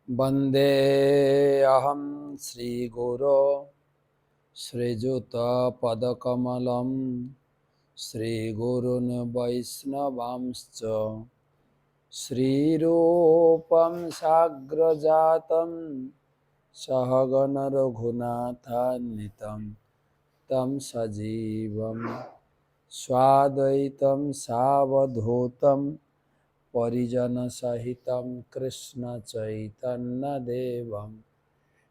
वन्दे अहं श्रीगुरो श्रीयुतपदकमलं श्रीगुरून् वैष्णवांश्च श्रीरूपं साग्रजातं सहगणरघुनाथान्वितं तं सजीवं स्वाद्वैतं सावधूतं परिजनसहितं कृष्णचैतन्यदेवं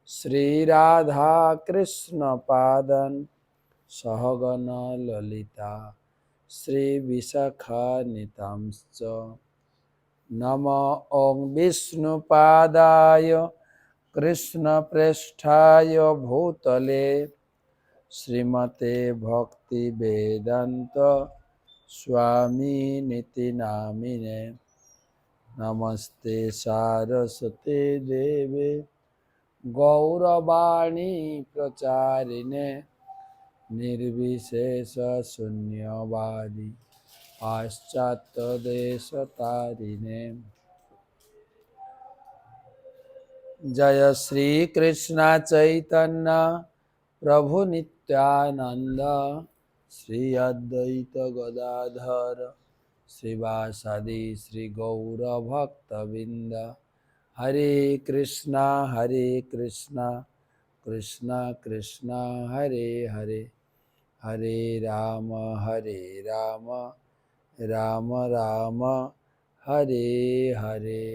श्रीराधाकृष्णपादान् सहगणा ललिता श्रीविशाखान्वितांश्च नमो ॐ विष्णुपादाय कृष्णप्रेष्ठाय भूतले श्रीमते भक्तिवेदान्त स्वामिनिति नामिने नमस्ते सारस्वते देवे गौरवाणी प्रचारिणे निर्विशेष शून्यवादी पाश्चात्यदेशतारिणे जय श्री कृष्ण चैतन्य प्रभु नित्यानंद श्री अद्वैत गदाधर श्रीवासादि श्री गौर भक्तबिंद हरे कृष्णा कृष्णा कृष्णा हरे हरे हरे राम राम राम हरे हरे।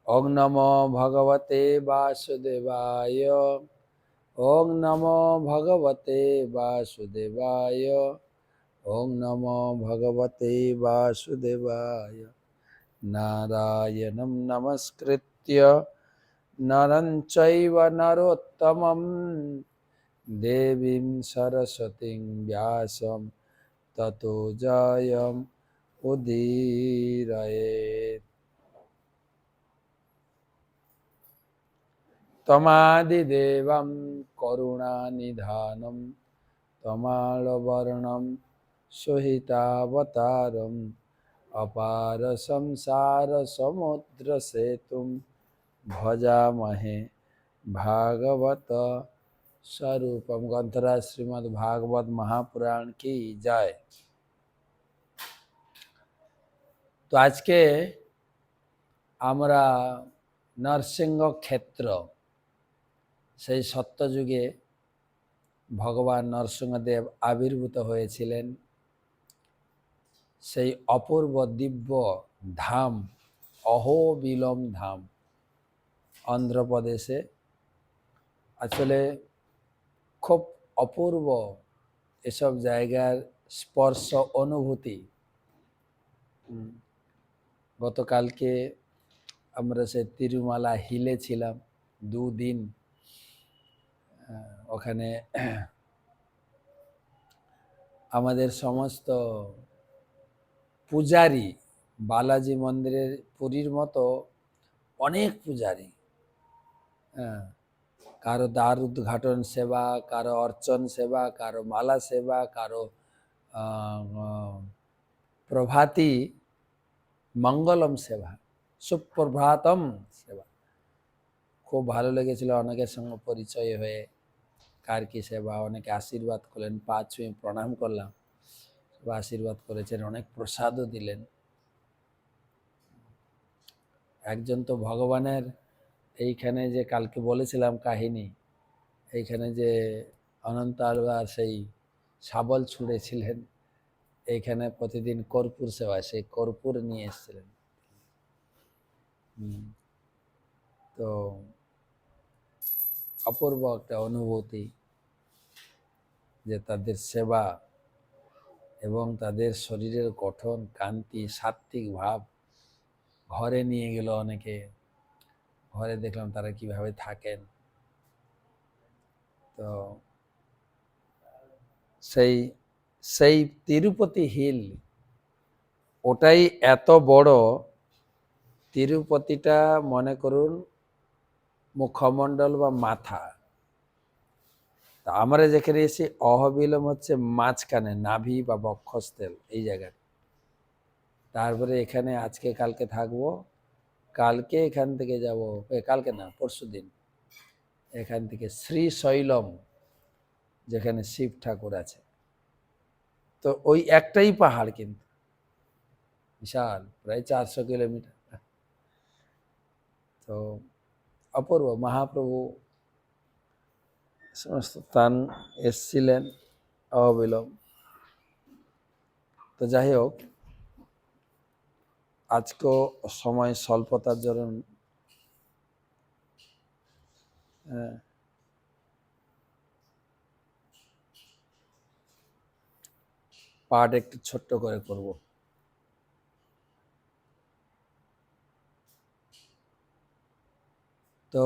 ओम नमो भगवते वासुदेवाय ओम नमो भगवते वासुदेवाय ओम नमो भगवते वासुदेवाय। नारायणं नमस्कृत्य नरं चैव नरोत्तमं देवीं सरस्वतीं व्यासं ततो जयम् उदीरयेत्। तमादिदेवं करुणानिधानं तमालवर्णं सुहितावतारम् अपार संसार समुद्र सेतुं भजामहे भागवत स्वरूपम। ग्रंथराज श्रीमद् भागवत महापुराण की जय। तो आज के आमरा नरसिंह क्षेत्र से सत्यजुगे भगवान नरसिंहदेव आविर्भूत হয়েছিলেন। সেই অপূর্ব দিব্য ধাম অহোবিলম ধাম অন্ধ্রপ্রদেশে। আসলে খুব অপূর্ব এসব জায়গার স্পর্শ অনুভূতি। গতকালকে আমরা সে তিরুমালা হিলে ছিলাম দুদিন। ওখানে আমাদের সমস্ত পূজারী বালাজি মন্দিরের পুরীর মতো অনেক পূজারী, কারো দ্বার উদ্ঘাটন সেবা, কারো অর্চন সেবা, কারো মালা সেবা, কারো প্রভাতী মঙ্গলম সেবা, সুপ্রভাতম সেবা। খুব ভালো লেগেছিল। অনেকের সঙ্গে পরিচয় হয়ে কার কি সেবা, অনেকে আশীর্বাদ করলেন, পা ছুঁয়ে প্রণাম করলাম, আশীর্বাদ করেছেন, অনেক প্রসাদও দিলেন। একজন তো ভগবানের এইখানে যে কালকে বলেছিলাম কাহিনী, এইখানে যে অনন্ত আলবার সেই শাবল ছুঁড়েছিলেন, এইখানে প্রতিদিন কর্পূর সেবা, সেই কর্পূর নিয়ে এসেছিলেন। তো অপূর্ব একটা অনুভূতি যে তাদের সেবা এবং তাদের শরীরের গঠন, কান্তি, সাত্ত্বিক ভাব ঘরে নিয়ে গেল অনেকে। ঘরে দেখলাম তারা কিভাবে থাকেন। তো সেই সেই তিরুপতি হিল, ওটাই এত বড়। তিরুপতিটা মনে করুন মুখমণ্ডল বা মাথা। তা আমরা যেখানে এসে অহবিলম হচ্ছে মাঝখানে, নাভি বা বক্ষস্থল, এই জায়গায়। তারপরে এখানে আজকে কালকে থাকবো কালকে এখান থেকে যাব, কালকে না পরশুদিন, এখান থেকে শ্রীশৈলম যেখানে শিব ঠাকুর আছে, তো ওই একটাই পাহাড় কিন্তু বিশাল, প্রায় 400 কিলোমিটার। তো অপূর্ব, মহাপ্রভু সমস্ত স্থান এসছিলেন অবিলম্ব। তো যাই হোক, আজকেও সময় স্বল্পতার জন্য পাঠ একটু ছোট্ট করে করব। তো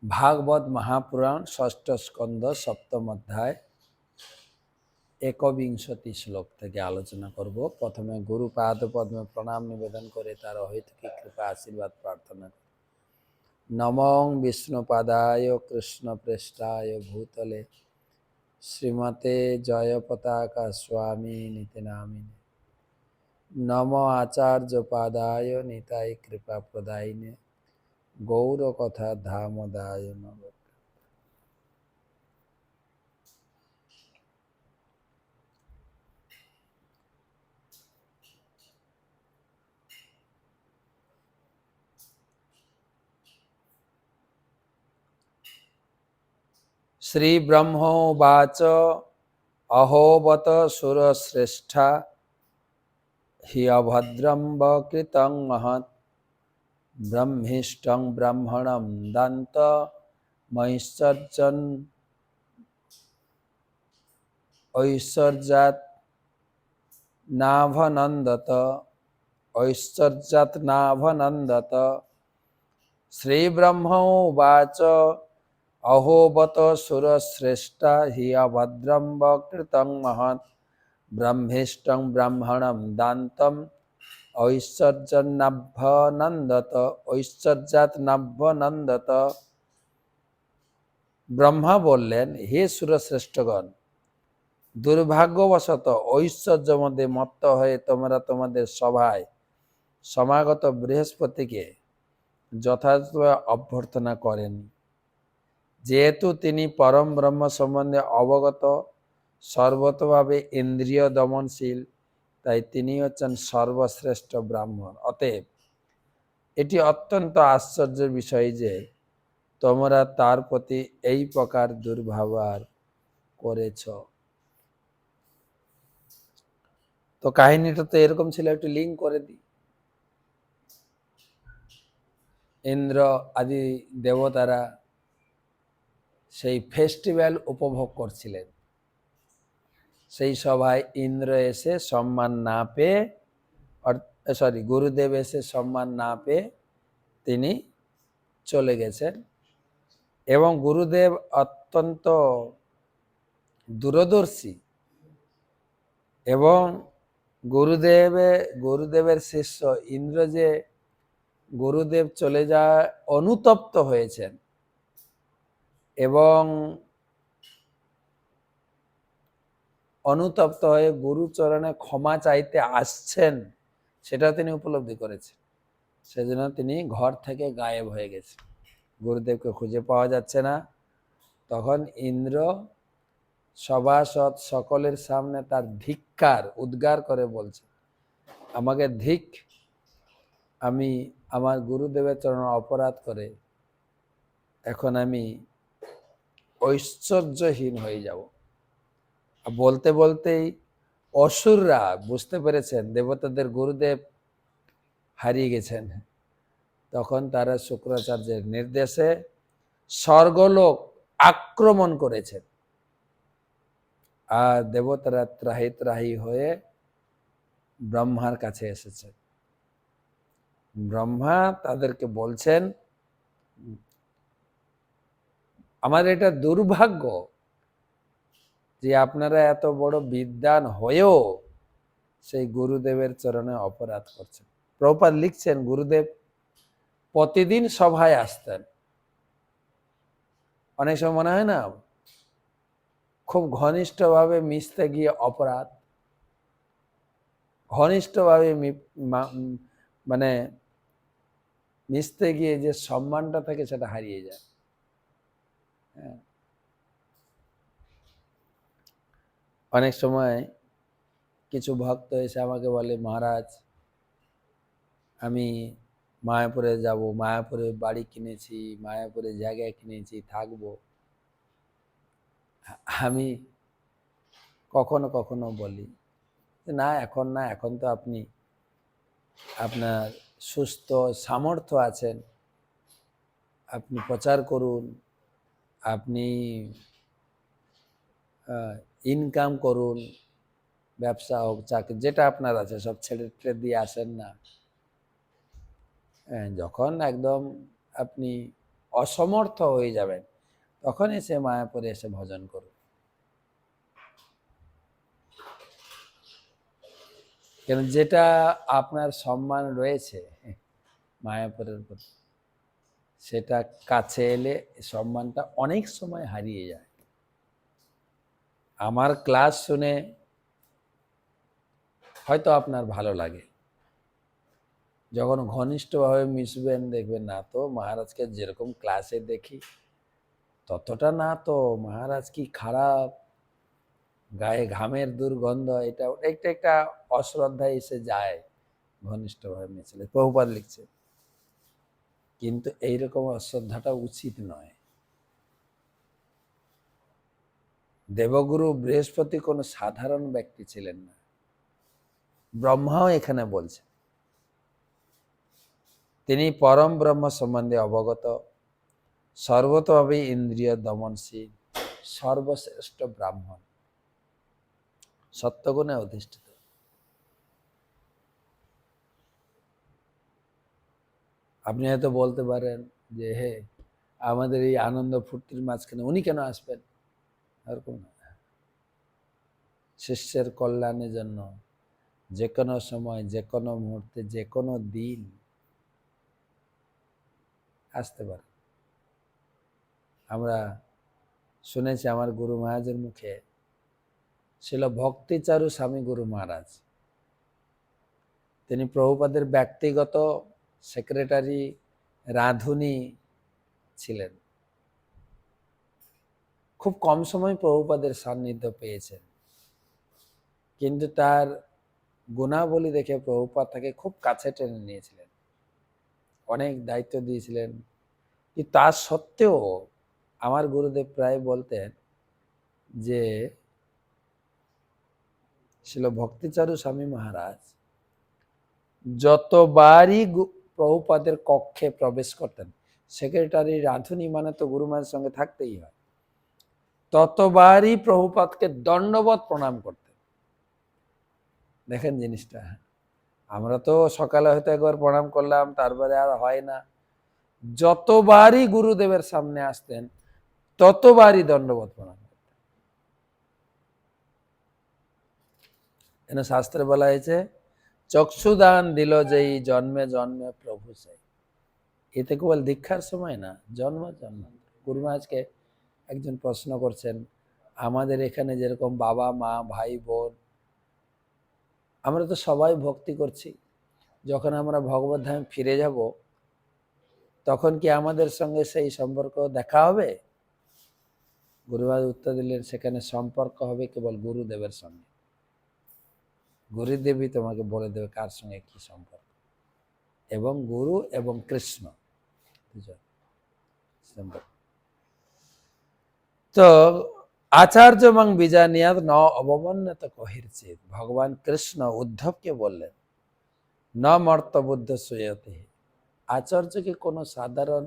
ভাগবত মহাপুরাণ ষষ্ঠ স্কন্ধ সপ্তম অধ্যায় একবিংশতি শ্লোক থেকে আলোচনা করব। প্রথমে গুরু পাদ পদ্মে প্রণাম নিবেদন করে তার অহৈতুকী কৃপা আশীর্বাদ প্রার্থনা করি। নমঃ বিষ্ণুপাদায় কৃষ্ণপ্রেষ্ঠায় ভূতলে শ্রীমতে জয়পতাকা স্বামী নীতি নামিনে। নমঃ আচার্যপাদায় নিতাই কৃপা প্রদায়িনে গৌরকথা ধামদায় নব। শ্রী ব্রহ্মোবাচ অহোবত সুরশ্রেষ্ঠা হি অভদ্রম বকৃতং মহৎ ব্রহ্মিষ্টং ব্রাহ্মণম দন্ত মৈশ্বর্যন ঐশ্বর্যাৎ নাভনন্দত ঐশ্বর্যাৎ নাভনন্দত। শ্রী ব্রহ্মোবাচ অহোবত সুরশ্রেষ্ঠা হি অভদ্রম বকৃতং মহৎ ব্রহ্মিষ্টং ব্রাহ্মণম দান্তম ঐশ্বর্যন্নাভ্যনন্দত ঐশ্বর্যাৎ নাভ্যনন্দত। ব্রহ্মা বললেন, হে সুরশ্রেষ্ঠগণ, দুর্ভাগ্যবশত ঐশ্বর্য মধ্যে মত্ত হয়ে তোমরা তোমাদের সভায় সমাগত বৃহস্পতিকে যথাযথ অভ্যর্থনা করেন। যেহেতু তিনি পরম ব্রহ্ম সম্বন্ধে অবগত, সর্বতভাবে ইন্দ্রিয় দমনশীল, তাই তিনি হচ্ছেন সর্বশ্রেষ্ঠ ব্রাহ্মণ। অতএব এটি অত্যন্ত আশ্চর্যের বিষয় যে তোমরা তার প্রতি এই প্রকার দুর্ব্যবহার করেছ। তো কাহিনীটা তো এরকম ছিল, একটু লিঙ্ক করে দিই। ইন্দ্র আদি দেবতারা সেই ফেস্টিভ্যাল উপভোগ করছিলেন। সেই সভায় ইন্দ্র এসে সম্মান না পেয়ে, গুরুদেব এসে সম্মান না পেয়ে তিনি চলে গেছেন। এবং গুরুদেব অত্যন্ত দূরদর্শী এবং গুরুদেবের শিষ্য ইন্দ্র যে গুরুদেব চলে যায় অনুতপ্ত হয়েছেন এবং অনুতপ্ত হয়ে গুরুচরণে ক্ষমা চাইতে আসছেন, সেটা তিনি উপলব্ধি করেছেন। সেজন্য তিনি ঘর থেকে গায়েব হয়ে গেছেন, গুরুদেবকে খুঁজে পাওয়া যাচ্ছে না। তখন ইন্দ্র সভাসদ সকলের সামনে তার ধিক্কার উদ্গার করে বলছে, আমাকে ধিক, আমি আমার গুরুদেবের চরণে অপরাধ করে এখন আমি ঐশ্বর্যহীন হয়ে যাব। বলতে বলতেই অসুররা বুঝতে পেরেছেন দেবতাদের গুরুদেব হারিয়ে গেছেন। তখন তারা শুক্রাচার্যের নির্দেশে স্বর্গলোক আক্রমণ করেছেন, আর দেবতারা ত্রাহি ত্রাহি হয়ে ব্রহ্মার কাছে এসেছে। ব্রহ্মা তাদেরকে বলছেন, আমার এটা দুর্ভাগ্য যে আপনারা এত বড় বিদ্বান হয়েও সেই গুরুদেবের চরণে অপরাধ করছেন। প্রভুপাদ লিখছেন, গুরুদেব প্রতিদিন সভায় আসতেন। অনেক সময় মনে হয় না, খুব ঘনিষ্ঠভাবে মিশতে গিয়ে অপরাধ, ঘনিষ্ঠভাবে মানে মিশতে গিয়ে যে সম্মানটা থাকে সেটা হারিয়ে যায়। হ্যাঁ, অনেক সময় কিছু ভক্ত এসে আমাকে বলে, মহারাজ আমি মায়াপুরে যাব, মায়াপুরে বাড়ি কিনেছি, মায়াপুরে জায়গা কিনেছি, থাকবো। আমি কখনো কখনো বলি না, এখন না, এখন তো আপনি আপনার সুস্থ সামর্থ্য আছেন, আপনি প্রচার করুন, আপনি ইনকাম করুন, ব্যবসা হোক, চাকরি, যেটা আপনার আছে সব ছেড়ে টেড়ে দিয়ে আসেন না। যখন একদম আপনি অসমর্থ হয়ে যাবেন তখন এসে মায়াপুরে এসে ভজন করুন। কেন, যেটা আপনার সম্মান রয়েছে মায়াপুরের প্রতি, সেটা কাছে এলে সম্মানটা অনেক সময় হারিয়ে যায়। আমার ক্লাস শুনে হয়তো আপনার ভালো লাগে, যখন ঘনিষ্ঠভাবে মিশবেন দেখবেন না তো মহারাজকে যেরকম ক্লাসে দেখি ততটা না তো, মহারাজ কি খারাপ, গায়ে ঘামের দুর্গন্ধ, এটা একটা একটা অশ্রদ্ধা এসে যায় ঘনিষ্ঠভাবে মিশলে। প্রভুপাদ লিখছে, কিন্তু এইরকম অশ্রদ্ধাটা উচিত নয়। দেবগুরু বৃহস্পতি কোনো সাধারণ ব্যক্তি ছিলেন না, ব্রহ্মাও এখানে বলছে তিনি পরম ব্রহ্ম সম্বন্ধে অবগত, সর্বতভাবে ইন্দ্রিয় দমনশীল, সর্বশ্রেষ্ঠ ব্রাহ্মণ, সত্যগুণে অধিষ্ঠিত। আপনি হয়তো বলতে পারেন যে হে, আমাদের এই আনন্দ ফুর্তির মাঝখানে উনি কেন আসবেন? এরকম না, শিষ্যের কল্যাণের জন্য যে কোনো সময়, যে কোনো মুহূর্তে, যে কোনো দিন আসতে পারে। আমরা শুনেছি আমার গুরু মহারাজের মুখে, ছিল ভক্তিচারু স্বামী গুরু মহারাজ, তিনি প্রভুপাদের ব্যক্তিগত সেক্রেটারি রাঁধুনি ছিলেন। খুব কম সময় প্রভুপাদের সান্নিধ্য পেয়েছেন, কিন্তু তার গুণাবলী দেখে প্রভুপাদ তাকে খুব কাছে টেনে নিয়েছিলেন, অনেক দায়িত্ব দিয়েছিলেন। কিন্তু তা সত্ত্বেও আমার গুরুদেব প্রায় বলতেন যে ছিল ভক্তিচারু স্বামী মহারাজ যতবারই প্রভুপাদের কক্ষে প্রবেশ করতেন, সেক্রেটারি রাঁধুনি মানে তো গুরু মহারাজের সঙ্গে থাকতেই হয়, ততবারই প্রভুপাদকে দণ্ডবত প্রণাম করতেন। দেখেন জিনিসটা, আমরা তো সকালে হয়তো একবার প্রণাম করলাম, তারপরে আর হয় না। যতবারই গুরুদেবের সামনে আসতেন ততবারই দণ্ডবত প্রণাম করতেন। এন শাস্ত্রে বলা হয়েছে, চক্ষুদান দিল যেই জন্মে জন্মে প্রভু চাই। এতে কেবল দীক্ষার সময় না, জন্ম জন্ম। গুরু মহারাজকে একজন প্রশ্ন করছেন, আমাদের এখানে যেরকম বাবা মা ভাই বোন, আমরা তো সবাই ভক্তি করছি, যখন আমরা ভগবত ধামে ফিরে যাব তখন কি আমাদের সঙ্গে সেই সম্পর্ক দেখা হবে? গুরু মহারাজ উত্তর দিলেন, সেখানে সম্পর্ক হবে কেবল গুরুদেবের সঙ্গে। গুরুদেবই তোমাকে বলে দেবে কার সঙ্গে কি সম্পর্ক, এবং গুরু এবং কৃষ্ণ দুজন সম্পর্ক। তো আচার্য এবং বিজানিয়াত ন অবমান্যত কহির্চিত, ভগবান কৃষ্ণ উদ্ধবকে বললেন, ন মর্ত বুদ্ধ সুয়তে, আচার্যকে কোনো সাধারণ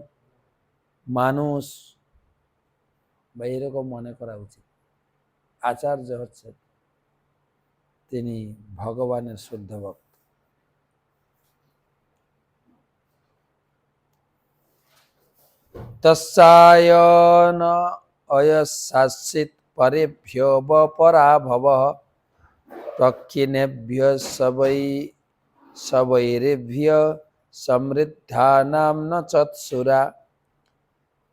মানুষ বা এরকম মনে করা উচিত। আচার্য হচ্ছে তিনি ভগবানের শুদ্ধ ভক্ত। তস্যায়ন অয়সাসিত পরেভ্যো পরাভবঃ প্রক্ষিণেভ্যো সবৈরেভ্যো সমৃদ্ধানাম ন চৎসুরা।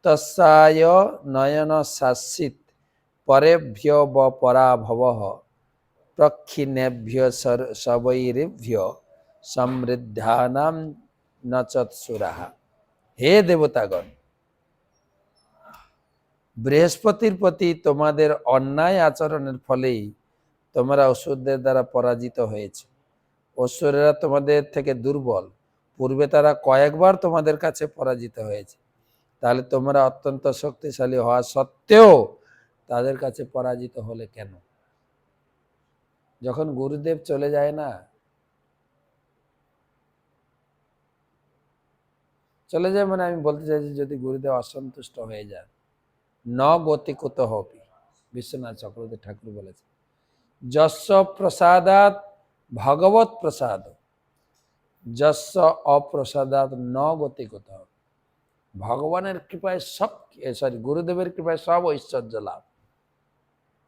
তস্যায় নয়ন শাসিত পরেভ্যো পরাভবঃ প্রক্ষিণেভ্যো সবৈরেভ্যো সমৃদ্ধানাম নচৎসুরাহা। হে দেবতাগণ, বৃহস্পতির প্রতি তোমাদের অন্যায় আচরণের ফলেই তোমরা অসুরদের দ্বারা পরাজিত হয়েছে। অসুরেরা তোমাদের থেকে দুর্বল, পূর্বে তারা কয়েকবার তোমাদের কাছে পরাজিত হয়েছে, তাহলে তোমরা অত্যন্ত শক্তিশালী হওয়া সত্ত্বেও তাদের কাছে পরাজিত হলে কেন? যখন গুরুদেব চলে যায় না, চলে যায় মানে আমি বলতে চাইছি, যদি গুরুদেব অসন্তুষ্ট হয়ে যায়, ন গতিকুত হবি, বিশ্বনাথ চক্রবর্তী ঠাকুর বলেছে, যস্য প্রসাদাৎ ভগবত প্রসাদ, যস্য অপ্রসাদাৎ ন গতিকুত। ভগবানের কৃপায় সব, গুরুদেবের কৃপায় সব ঐশ্বর্য লাভ।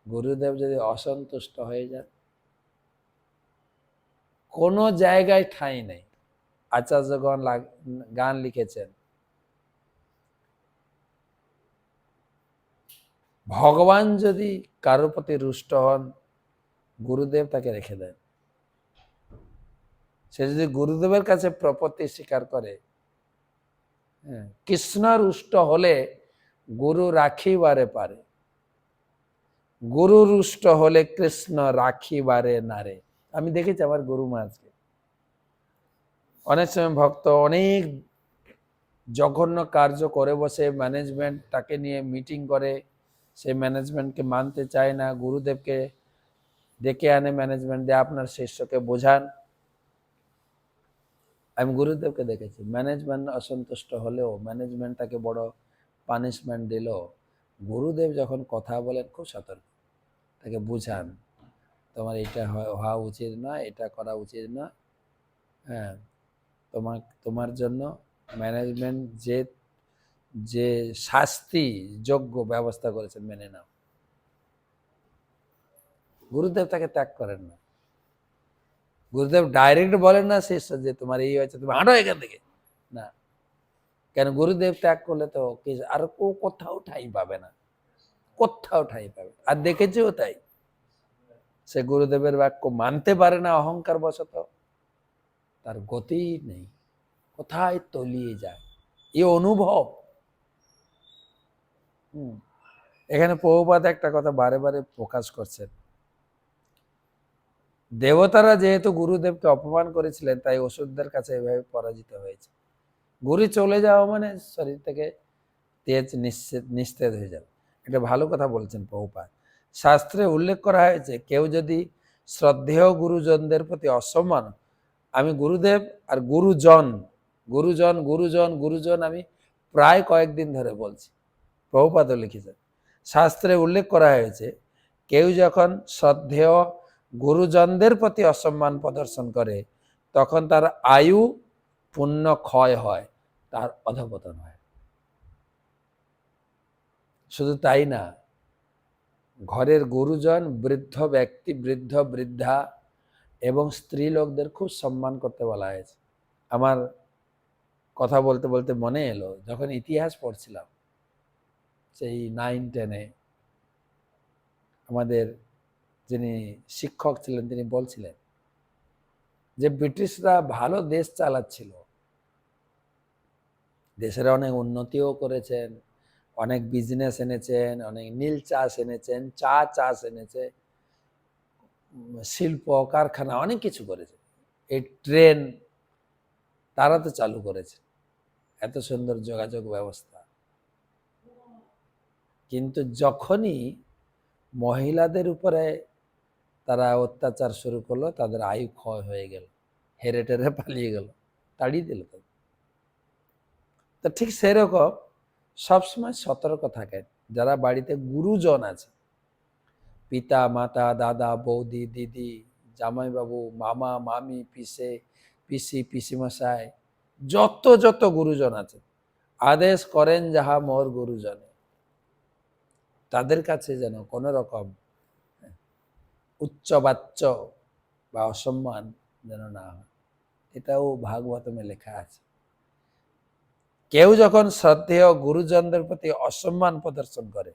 গুরুদেব যদি অসন্তুষ্ট হয়ে যান, কোনো জায়গায় ঠাঁই নেই। আচার্যগণ গান লিখেছেন, ভগবান যদি কারোর প্রতি রুষ্ট হন, গুরুদেব তাকে রেখে দেন। সে যদি গুরুদেবের কাছে প্রপত্তি স্বীকার করে, কৃষ্ণ রুষ্ট হলে গুরু রাখিবারে পারে, গুরু রুষ্ট হলে কৃষ্ণ রাখিবারে নারে। আমি দেখেছি আমার গুরু মহারাজকে, অনেক সময় ভক্ত অনেক জঘন্য কার্য করে বসে, ম্যানেজমেন্ট তাকে নিয়ে মিটিং করে, সে ম্যানেজমেন্টকে মানতে চায় না, গুরুদেবকে ডেকে আনে ম্যানেজমেন্ট দিয়ে, আপনার শিষ্যকে বোঝান। আমি গুরুদেবকে দেখেছি, ম্যানেজমেন্ট অসন্তুষ্ট হলেও, ম্যানেজমেন্ট তাকে বড় পানিশমেন্ট দিল, গুরুদেব যখন কথা বলেন খুব সতর্ক, তাকে বুঝান, তোমার এটা হওয়া উচিত না, এটা করা উচিত না, হ্যাঁ, তোমার জন্য ম্যানেজমেন্ট যে শাস্তি যোগ্য ব্যবস্থা করেছেন মেনে নাও। গুরুদেব তাকে ত্যাগ করেন না। গুরুদেব ডাইরেক্ট বলেন না শিষ্য যে তোমার এই হয়েছে, তুমি হাঁটো এখান থেকে, না। কেন? গুরুদেব ত্যাগ করলে তো আর কোথাও ঠাঁই পাবে না, কোথাও ঠাঁই পাবে। আর দেখেছিও তাই, সে গুরুদেবের বাক্য মানতে পারে না অহংকার বশত, তার গতি নেই, কোথায় তলিয়ে যায়, এ অনুভব। এখানে প্রভুপাদ একটা কথা বারে বারে প্রকাশ করছেন, দেবতারা যেহেতু গুরুদেবকে অপমান করেছিলেন, তাই অসুরদের কাছে এভাবে পরাজিত হয়েছে। গুরু চলে যাওয়া মানে শরীর থেকে তেজ নিস্তেজ হয়ে যাবে। এটা ভালো কথা বলছেন প্রভুপাদ। শাস্ত্রে উল্লেখ করা হয়েছে, কেউ যদি শ্রদ্ধেয় গুরুজনদের প্রতি অসম্মান, আমি গুরুদেব আর গুরুজন গুরুজন গুরুজন গুরুজন আমি প্রায় কয়েকদিন ধরে বলছি, প্রভুপাদও লিখেছেন। শাস্ত্রে উল্লেখ করা হয়েছে, কেউ যখন শ্রদ্ধেয় গুরুজনদের প্রতি অসম্মান প্রদর্শন করে, তখন তার আয়ু পুণ্য ক্ষয় হয়, তার অধঃপতন হয়। শুধু তাই না, ঘরের গুরুজন, বৃদ্ধ ব্যক্তি, বৃদ্ধ বৃদ্ধা এবং স্ত্রী লোকদের খুব সম্মান করতে বলা হয়েছে। আমার কথা বলতে বলতে মনে এলো, যখন ইতিহাস পড়ছিলাম সেই 9-10-এ, আমাদের যিনি শিক্ষক ছিলেন তিনি বলছিলেন যে ব্রিটিশরা ভালো দেশ চালাচ্ছিল, দেশের অনেক উন্নতিও করেছেন, অনেক বিজনেস এনেছেন, অনেক নীল চাষ এনেছেন, চা চাষ এনেছে, শিল্প কারখানা অনেক কিছু করেছে, এই ট্রেন তারা তো চালু করেছে, এত সুন্দর যোগাযোগ ব্যবস্থা। কিন্তু যখনই মহিলাদের উপরে তারা অত্যাচার শুরু করলো, তাদের আয়ু ক্ষয় হয়ে গেল, হেরে টেরে পালিয়ে গেল, তাড়িয়ে দিল। তো ঠিক সেরকম সবসময় সতর্ক থাকেন যারা বাড়িতে গুরুজন আছে, পিতা মাতা দাদা বৌদি দিদি জামাইবাবু মামা মামি পিসে পিসি পিসিমশাই, যত যত গুরুজন আছে, আদেশ করেন যাহা মোর গুরুজনে, তাদের কাছে যেন কোনো রকম উচ্চবাচ্য বা অসম্মান যেন না হয়। এটাও ভাগবতমে লেখা আছে। কেউ যখন শ্রদ্ধেয় গুরুজনদের প্রতি অসম্মান প্রদর্শন করে,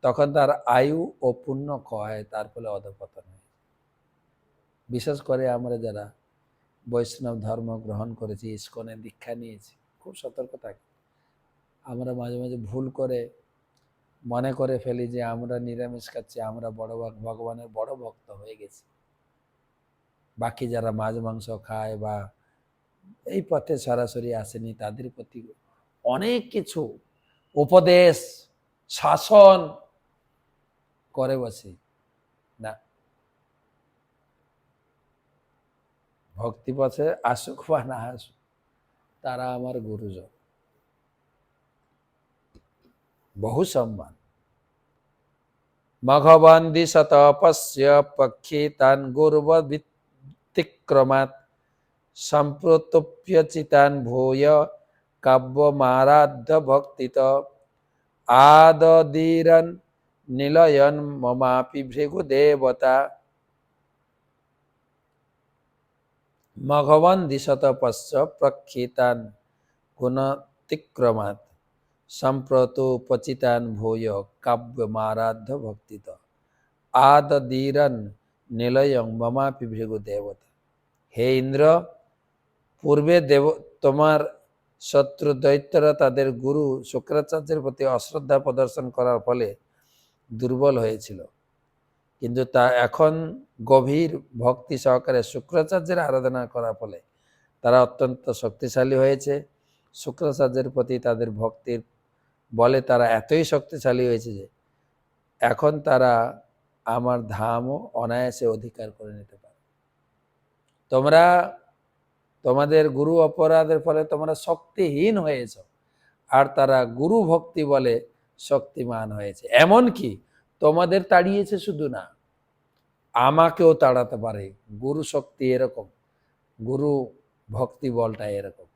তখন তার আয়ু ও পুণ্য ক্ষয়, তার ফলে অধঃপতন হয়। বিশেষ করে আমরা যারা বৈষ্ণব ধর্ম গ্রহণ করেছি, ইস্কনে দীক্ষা নিয়েছি, খুব সতর্ক থাকি। আমরা মাঝে মাঝে ভুল করে মনে করে ফেলি যে আমরা নিরামিষ খাচ্ছি, আমরা বড় ভগবানের বড় ভক্ত হয়ে গেছি। বাকি যারা মাছ মাংস খায় বা এই পথে সরাসরি আসেনি তাদের প্রতি অনেক কিছু উপদেশ শাসন করে বসি না। ভক্তি পথে আসুক বা না আসুক, তারা আমার গুরুজন, বহু সম্মান। মঘবন দিশত পশ্য পক্ষী তান গুর্বতিক্রমাৎ সম্প্রতপ্যচিতান ভূয় কাব্যমারাধ্য ভক্তিত আদদীরন নিলয়ন মমাপি ভৃগুদেবতা। মঘবন দিশত পশ্য প্রক্ষিতান গুণতিক্রমাৎ সম্প্রতোপচিতান ভূয় কাব্যমারাধ্য ভক্তিত আদদীরন নিলয়ং মমাপি ভৃগুদেবতা। হে ইন্দ্র, পূর্বে তোমার শত্রু দৈত্যরা তাদের গুরু শুক্রাচার্যের প্রতি অশ্রদ্ধা প্রদর্শন করার ফলে দুর্বল হয়েছিল, কিন্তু তা এখন গভীর ভক্তি সহকারে শুক্রাচার্যের আরাধনা করার ফলে তারা অত্যন্ত শক্তিশালী হয়েছে। শুক্রাচার্যের প্রতি তাদের ভক্তির বলে তারা এতই শক্তিশালী হয়েছে যে এখন তারা আমার ধামও অনায়াসে অধিকার করে নিতে পারে। তোমরা তোমাদের গুরু অপরাধের ফলে তোমরা শক্তিহীন হয়েছ, আর তারা গুরু ভক্তি বলে শক্তিমান হয়েছে। এমনকি তোমাদের তাড়িয়েছে শুধু না, আমাকেও তাড়াতে পারে। গুরু শক্তি এরকম, গুরু ভক্তি বলটা এরকম।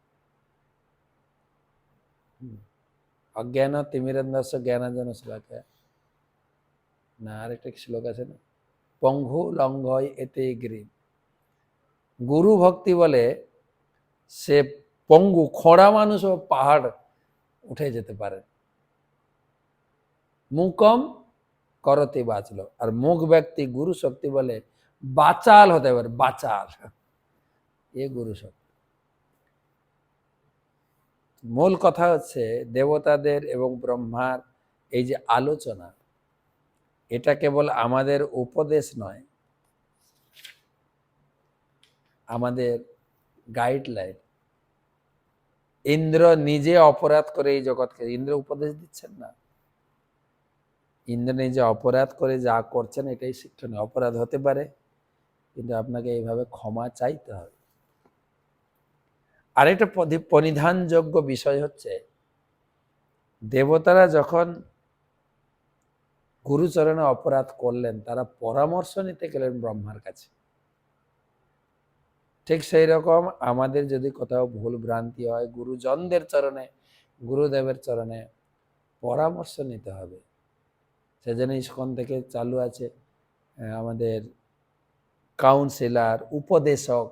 অজ্ঞান তিমিরন্দস্য জ্ঞানাঞ্জন শ্লোকে না, আরেকটা শ্লোক আছে না, পঙ্গু লঙ্ঘয় এতে গ্রীব। গুরু ভক্তি বলে সে পঙ্গু খোঁড়া মানুষও পাহাড় উঠে যেতে পারে। মুকম করতে বাঁচল, আর মুখ ব্যক্তি গুরু শক্তি বলে বাচাল হতে পারে, বাচাল, এ গুরু শক্তি। মূল কথা হচ্ছে দেবতাদের এবং ব্রহ্মার এই যে আলোচনা, এটা কেবল আমাদের উপদেশ নয়, আমাদের গাইডলাইন। ইন্দ্র নিজে অপরাধ করে এই জগৎকে, ইন্দ্র উপদেশ দিচ্ছেন না, ইন্দ্র নিজে অপরাধ করে যা করছেন এটাই শিক্ষণীয়। অপরাধ হতে পারে, কিন্তু আপনাকে এইভাবে ক্ষমা চাইতে হবে। আরেকটা পরিধানযোগ্য বিষয় হচ্ছে, দেবতারা যখন গুরুচরণে অপরাধ করলেন তারা পরামর্শ নিতে গেলেন ব্রহ্মার কাছে। ঠিক সেই রকম আমাদের যদি কোথাও ভুল ভ্রান্তি হয়, গুরুজনদের চরণে, গুরুদেবের চরণে পরামর্শ নিতে হবে। সেজন্য ইস্কন থেকে চালু আছে আমাদের কাউন্সিলার, উপদেশক।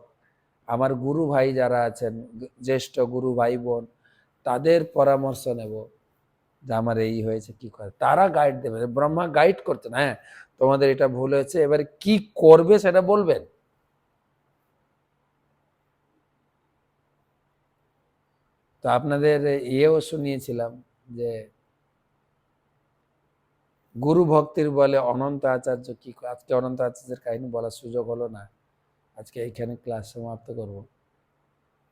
আমার গুরু ভাই যারা আছেন, জ্যেষ্ঠ গুরু ভাই বোন, তাদের পরামর্শ নেব যে আমার এই হয়েছে, কি করে। তারা গাইড দেবে, ব্রহ্মা গাইড করছেন, হ্যাঁ তোমাদের এটা ভুল হয়েছে, এবারে কি করবে সেটা বলবেন। তো আপনাদের ইয়েও শুনিয়েছিলাম যে গুরু ভক্তির বলে অনন্ত আচার্য কি। আজকে অনন্ত আচার্যের কাহিনী বলার সুযোগ হলো না, আজকে এইখানে ক্লাস সমাপ্ত করব।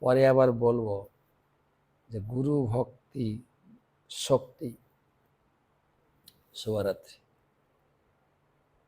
পরে আবার বলবো যে গুরু ভক্তি শক্তি। শুভরাত্রি।